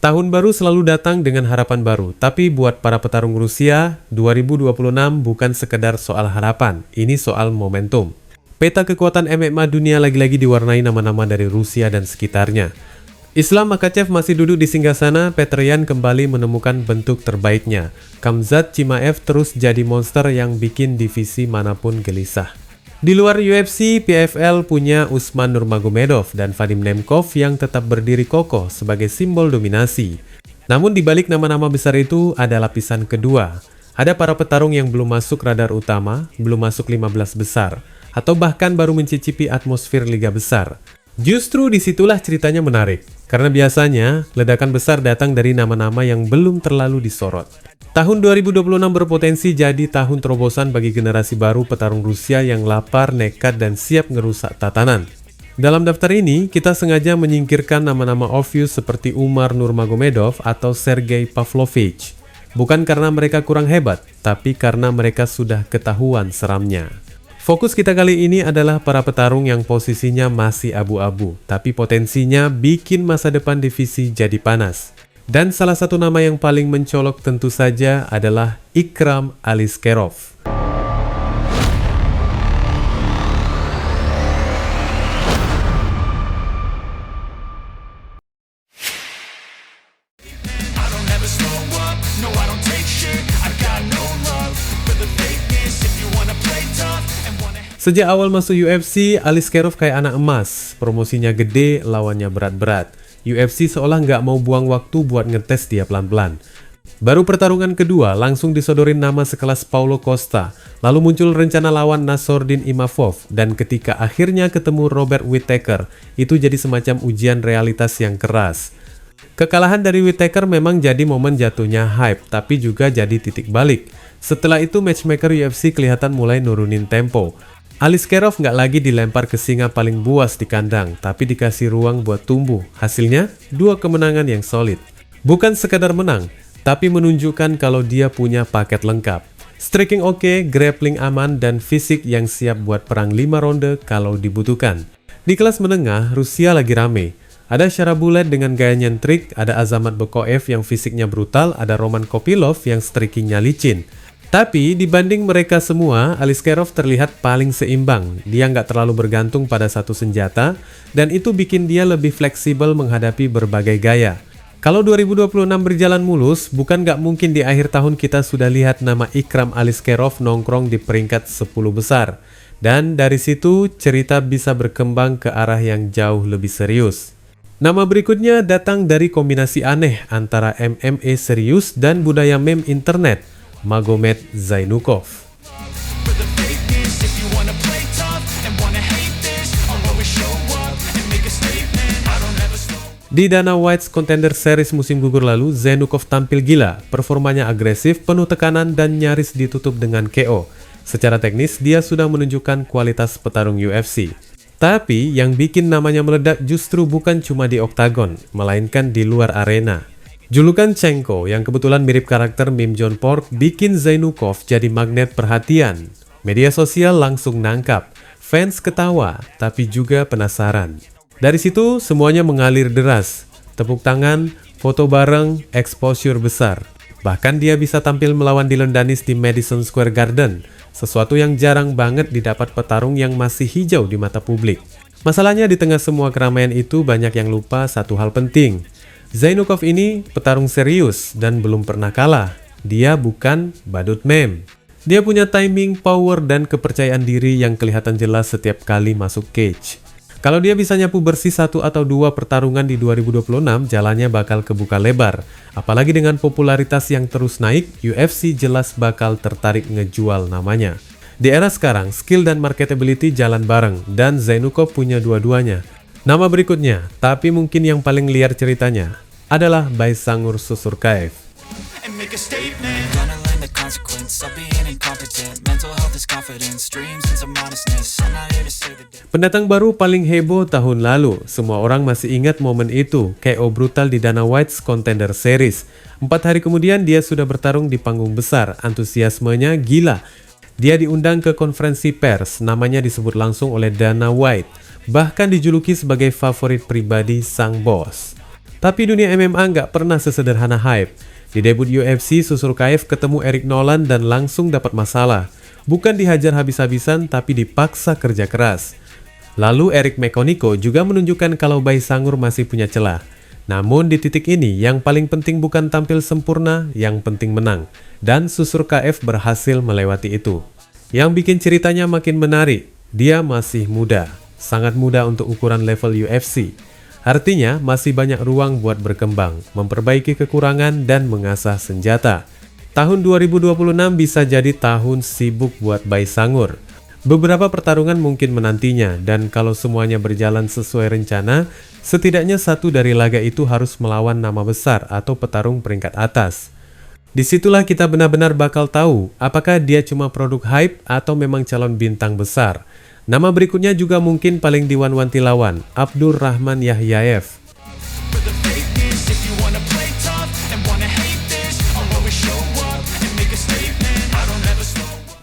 Tahun baru selalu datang dengan harapan baru, tapi buat para petarung Rusia, 2026 bukan sekedar soal harapan, ini soal momentum. Peta kekuatan MMA dunia lagi-lagi diwarnai nama-nama dari Rusia dan sekitarnya. Islam Makhachev masih duduk di singgasana, Petryan kembali menemukan bentuk terbaiknya. Khamzat Chimaev terus jadi monster yang bikin divisi manapun gelisah. Di luar UFC, PFL punya Usman Nurmagomedov dan Vadim Nemkov yang tetap berdiri kokoh sebagai simbol dominasi. Namun di balik nama-nama besar itu ada lapisan kedua. Ada para petarung yang belum masuk radar utama, belum masuk 15 besar, atau bahkan baru mencicipi atmosfer liga besar. Justru disitulah ceritanya menarik, karena biasanya ledakan besar datang dari nama-nama yang belum terlalu disorot. Tahun 2026 berpotensi jadi tahun terobosan bagi generasi baru petarung Rusia yang lapar, nekat, dan siap ngerusak tatanan. Dalam daftar ini, kita sengaja menyingkirkan nama-nama obvious seperti Umar Nurmagomedov atau Sergei Pavlovich. Bukan karena mereka kurang hebat, tapi karena mereka sudah ketahuan seramnya. Fokus kita kali ini adalah para petarung yang posisinya masih abu-abu, tapi potensinya bikin masa depan divisi jadi panas. Dan salah satu nama yang paling mencolok tentu saja adalah Ikram Aliskerov. Sejak awal masuk UFC, Aliskerov kayak anak emas. Promosinya gede, lawannya berat-berat. UFC seolah nggak mau buang waktu buat ngetes dia pelan-pelan. Baru pertarungan kedua langsung disodorin nama sekelas Paulo Costa. Lalu muncul rencana lawan Nassourdine Imavov. Dan ketika akhirnya ketemu Robert Whittaker, itu jadi semacam ujian realitas yang keras. Kekalahan dari Whittaker memang jadi momen jatuhnya hype, tapi juga jadi titik balik. Setelah itu matchmaker UFC kelihatan mulai nurunin tempo. Aliskerov nggak lagi dilempar ke singa paling buas di kandang, tapi dikasih ruang buat tumbuh. Hasilnya, 2 kemenangan yang solid. Bukan sekadar menang, tapi menunjukkan kalau dia punya paket lengkap. Striking oke, grappling aman, dan fisik yang siap buat perang 5 ronde kalau dibutuhkan. Di kelas menengah, Rusia lagi rame. Ada Sharabulet dengan gaya nyentrik, ada Azamat Bekoev yang fisiknya brutal, ada Roman Kopylov yang strikingnya licin. Tapi dibanding mereka semua, Aliskerov terlihat paling seimbang. Dia nggak terlalu bergantung pada satu senjata, dan itu bikin dia lebih fleksibel menghadapi berbagai gaya. Kalau 2026 berjalan mulus, bukan nggak mungkin di akhir tahun kita sudah lihat nama Ikram Aliskerov nongkrong di peringkat 10 besar. Dan dari situ, cerita bisa berkembang ke arah yang jauh lebih serius. Nama berikutnya datang dari kombinasi aneh antara MMA serius dan budaya meme internet. Magomed Zainukov. Di Dana White's Contender Series musim gugur lalu, Zainukov tampil gila, performanya agresif, penuh tekanan, dan nyaris ditutup dengan KO. Secara teknis, dia sudah menunjukkan kualitas petarung UFC. Tapi, yang bikin namanya meledak justru bukan cuma di oktagon, melainkan di luar arena. Julukan Chenko yang kebetulan mirip karakter meme John Pork bikin Zainukov jadi magnet perhatian. Media sosial langsung nangkap, fans ketawa, tapi juga penasaran. Dari situ semuanya mengalir deras, tepuk tangan, foto bareng, exposure besar. Bahkan dia bisa tampil melawan Dillon Danis di Madison Square Garden, sesuatu yang jarang banget didapat petarung yang masih hijau di mata publik. Masalahnya di tengah semua keramaian itu banyak yang lupa satu hal penting. Zainukov ini petarung serius dan belum pernah kalah. Dia bukan badut meme. Dia punya timing, power, dan kepercayaan diri yang kelihatan jelas setiap kali masuk cage. Kalau dia bisa nyapu bersih 1 atau 2 pertarungan di 2026, jalannya bakal kebuka lebar. Apalagi dengan popularitas yang terus naik, UFC jelas bakal tertarik ngejual namanya. Di era sekarang, skill dan marketability jalan bareng, dan Zainukov punya dua-duanya. Nama berikutnya, tapi mungkin yang paling liar ceritanya, adalah Baysangur Susurkaev. Pendatang baru paling heboh tahun lalu. Semua orang masih ingat momen itu, KO brutal di Dana White's Contender Series. 4 hari kemudian dia sudah bertarung di panggung besar, antusiasmenya gila. Dia diundang ke konferensi pers, namanya disebut langsung oleh Dana White. Bahkan dijuluki sebagai favorit pribadi sang bos. Tapi dunia MMA nggak pernah sesederhana hype. Di debut UFC, Susurkaev ketemu Eric Nolan dan langsung dapat masalah. Bukan dihajar habis-habisan, tapi dipaksa kerja keras. Lalu Eric Mekoniko juga menunjukkan kalau Bai Sangur masih punya celah. Namun di titik ini, yang paling penting bukan tampil sempurna, yang penting menang. Dan Susurkaev berhasil melewati itu. Yang bikin ceritanya makin menarik, dia masih muda. Sangat muda untuk ukuran level UFC. Artinya masih banyak ruang buat berkembang, memperbaiki kekurangan dan mengasah senjata. Tahun 2026 bisa jadi tahun sibuk buat Bai Sangur. Beberapa pertarungan mungkin menantinya, dan kalau semuanya berjalan sesuai rencana, setidaknya satu dari laga itu harus melawan nama besar atau petarung peringkat atas. Disitulah kita benar-benar bakal tahu apakah dia cuma produk hype atau memang calon bintang besar. Nama berikutnya juga mungkin paling diwan-wanti lawan, Abdul Rahman Yahyaev.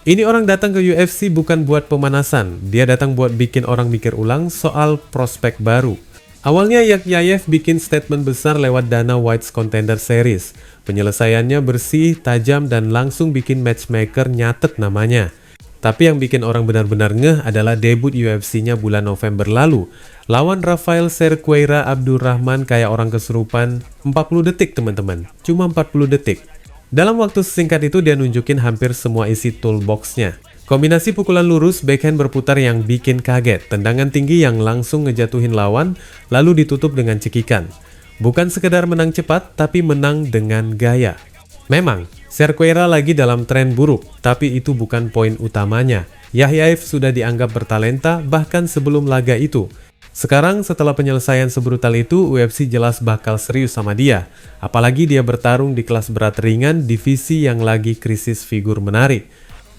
Ini orang datang ke UFC bukan buat pemanasan, dia datang buat bikin orang mikir ulang soal prospek baru. Awalnya Yahyaev bikin statement besar lewat Dana White's Contender Series. Penyelesaiannya bersih, tajam, dan langsung bikin matchmaker nyatet namanya. Tapi yang bikin orang benar-benar ngeh adalah debut UFC-nya bulan November lalu. Lawan Rafael Cerqueira Abdurrahman kayak orang kesurupan, 40 detik teman-teman, cuma 40 detik. Dalam waktu sesingkat itu dia nunjukin hampir semua isi toolbox-nya. Kombinasi pukulan lurus, backhand berputar yang bikin kaget, tendangan tinggi yang langsung ngejatuhin lawan, lalu ditutup dengan cekikan. Bukan sekedar menang cepat, tapi menang dengan gaya. Memang, Cerqueira lagi dalam tren buruk, tapi itu bukan poin utamanya. Yahyaev sudah dianggap bertalenta bahkan sebelum laga itu. Sekarang setelah penyelesaian sebrutal itu, UFC jelas bakal serius sama dia. Apalagi dia bertarung di kelas berat ringan, divisi yang lagi krisis figur menarik.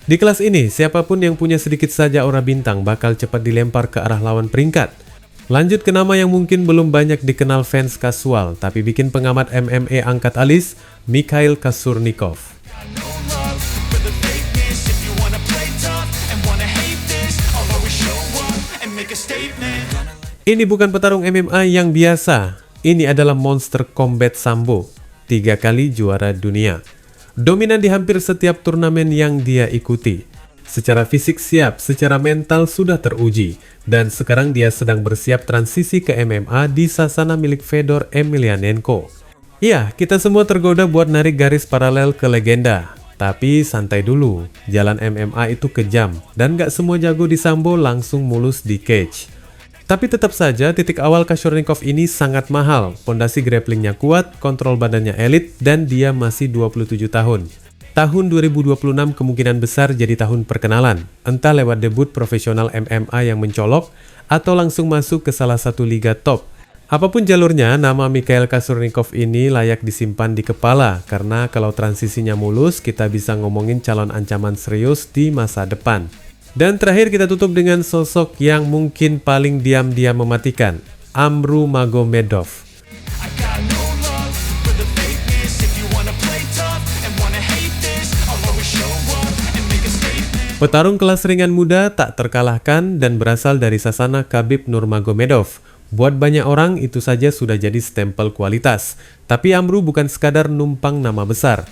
Di kelas ini, siapapun yang punya sedikit saja aura bintang bakal cepat dilempar ke arah lawan peringkat. Lanjut ke nama yang mungkin belum banyak dikenal fans kasual, tapi bikin pengamat MMA angkat alis, Mikhail Kasurnikov. Ini bukan petarung MMA yang biasa, ini adalah monster combat sambo, 3 kali juara dunia. Dominan di hampir setiap turnamen yang dia ikuti. Secara fisik siap, secara mental sudah teruji, dan sekarang dia sedang bersiap transisi ke MMA di sasana milik Fedor Emelianenko. Iya, kita semua tergoda buat narik garis paralel ke legenda. Tapi santai dulu, jalan MMA itu kejam, dan gak semua jago di sambo langsung mulus di cage. Tapi tetap saja titik awal Kasurnikov ini sangat mahal, pondasi grapplingnya kuat, kontrol badannya elit, dan dia masih 27 tahun. Tahun 2026 kemungkinan besar jadi tahun perkenalan, entah lewat debut profesional MMA yang mencolok, atau langsung masuk ke salah satu liga top. Apapun jalurnya, nama Mikhail Kasurnikov ini layak disimpan di kepala, karena kalau transisinya mulus, kita bisa ngomongin calon ancaman serius di masa depan. Dan terakhir kita tutup dengan sosok yang mungkin paling diam-diam mematikan, Amru Magomedov. Petarung kelas ringan muda tak terkalahkan dan berasal dari sasana Khabib Nurmagomedov. Buat banyak orang itu saja sudah jadi stempel kualitas. Tapi Amru bukan sekadar numpang nama besar.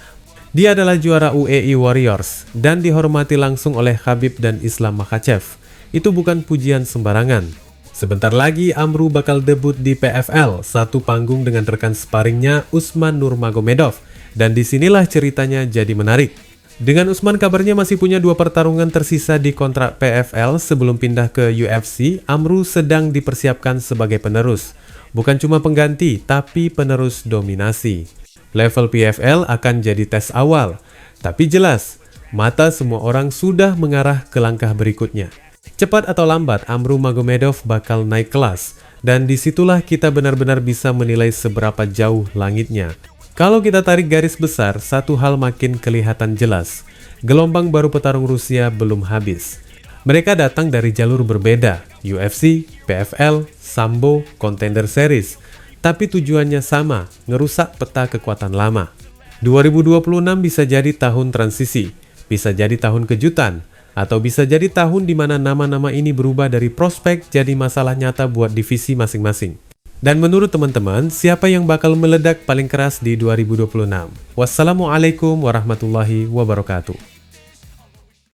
Dia adalah juara UAE Warriors dan dihormati langsung oleh Khabib dan Islam Makhachev. Itu bukan pujian sembarangan. Sebentar lagi Amru bakal debut di PFL, satu panggung dengan rekan sparringnya Usman Nurmagomedov. Dan disinilah ceritanya jadi menarik. Dengan Usman kabarnya masih punya 2 pertarungan tersisa di kontrak PFL sebelum pindah ke UFC, Amru sedang dipersiapkan sebagai penerus. Bukan cuma pengganti, tapi penerus dominasi. Level PFL akan jadi tes awal, tapi jelas, mata semua orang sudah mengarah ke langkah berikutnya. Cepat atau lambat, Amru Magomedov bakal naik kelas, dan disitulah kita benar-benar bisa menilai seberapa jauh langitnya. Kalau kita tarik garis besar, satu hal makin kelihatan jelas. Gelombang baru petarung Rusia belum habis. Mereka datang dari jalur berbeda, UFC, PFL, Sambo, Contender Series. Tapi tujuannya sama, ngerusak peta kekuatan lama. 2026 bisa jadi tahun transisi, bisa jadi tahun kejutan, atau bisa jadi tahun di mana nama-nama ini berubah dari prospek jadi masalah nyata buat divisi masing-masing. Dan menurut teman-teman, siapa yang bakal meledak paling keras di 2026? Wassalamualaikum warahmatullahi wabarakatuh.